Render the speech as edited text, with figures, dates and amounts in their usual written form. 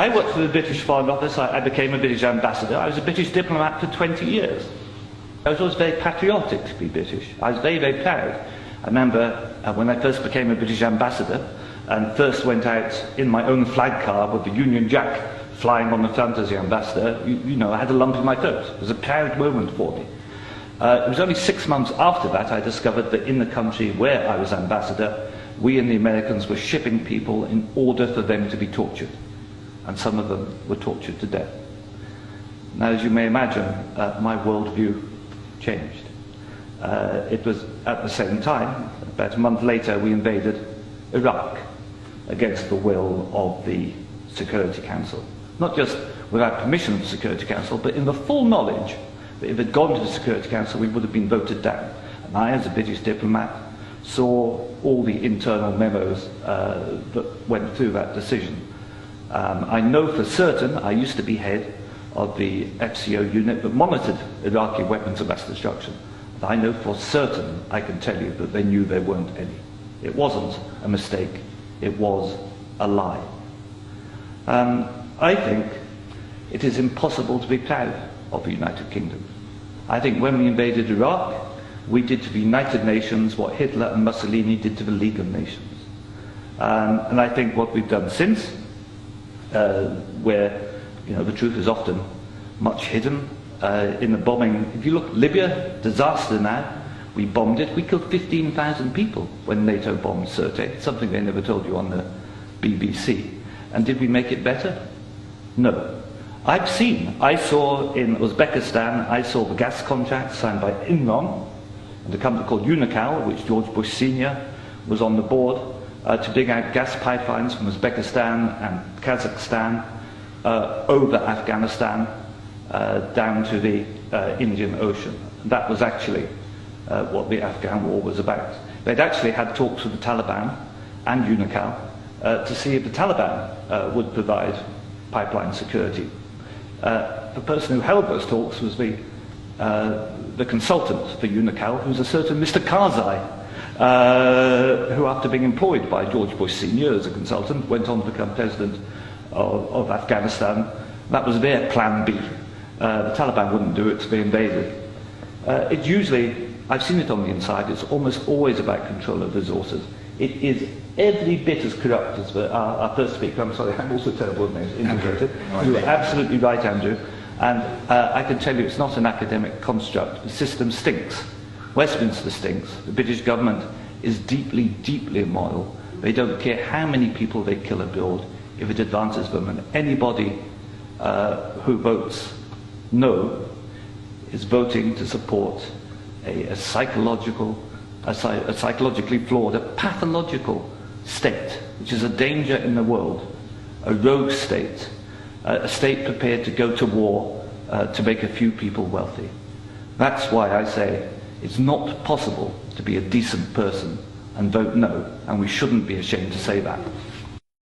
I worked for the British Foreign Office. I became a British ambassador. I was a British diplomat for 20 years. I was always very patriotic to be British. I was very, very proud. I remember when I first became a British ambassador and first went out in my own flag car with the Union Jack flying on the front as the ambassador, you know, I had a lump in my throat. It was a proud moment for me. It was only 6 months after that I discovered that in the country where I was ambassador, we and the Americans were shipping people in order for them to be tortured. And some of them were tortured to death. Now, as you may imagine, my worldview changed. It was at the same time, about a month later, we invaded Iraq against the will of the Security Council. Not just without permission of the Security Council, but in the full knowledge that if it had gone to the Security Council, we would have been voted down. And I, as a British diplomat, saw all the internal memos that went through that decision. I know for certain, I used to be head of the FCO unit that monitored Iraqi weapons of mass destruction. I know for certain, I can tell you, that they knew there weren't any. It wasn't a mistake, it was a lie. I think it is impossible to be proud of the United Kingdom. I think when we invaded Iraq, we did to the United Nations what Hitler and Mussolini did to the League of Nations. And I think what we've done since, where the truth is often much hidden, in the bombing. If you look, Libya, disaster now, we bombed it. We killed 15,000 people when NATO bombed Sirte, something they never told you on the BBC. And did we make it better? No. I saw in Uzbekistan, I saw the gas contract signed by Enron and a company called Unocal, which George Bush Sr. was on the board, to dig out gas pipelines from Uzbekistan and Kazakhstan over Afghanistan down to the Indian Ocean. That was actually what the Afghan war was about. They'd actually had talks with the Taliban and Unocal to see if the Taliban would provide pipeline security. The person who held those talks was the consultant for Unocal, who's a certain Mr. Karzai, who, after being employed by George Bush Sr. as a consultant, went on to become president of Afghanistan. That was their plan B. The Taliban wouldn't do it, so they invaded. It's usually, I've seen it on the inside, it's almost always about control of resources. It is every bit as corrupt as our first speaker. I'm sorry, I'm also terrible with names, indicated. You're absolutely right, Andrew. And I can tell you it's not an academic construct. The system stinks. Westminster stinks. The British government is deeply, deeply immoral. They don't care how many people they kill abroad if it advances them. And anybody who votes no is voting to support a psychologically flawed, a pathological state, which is a danger in the world, a rogue state, a state prepared to go to war to make a few people wealthy. That's why I say it's not possible to be a decent person and vote no, and we shouldn't be ashamed to say that.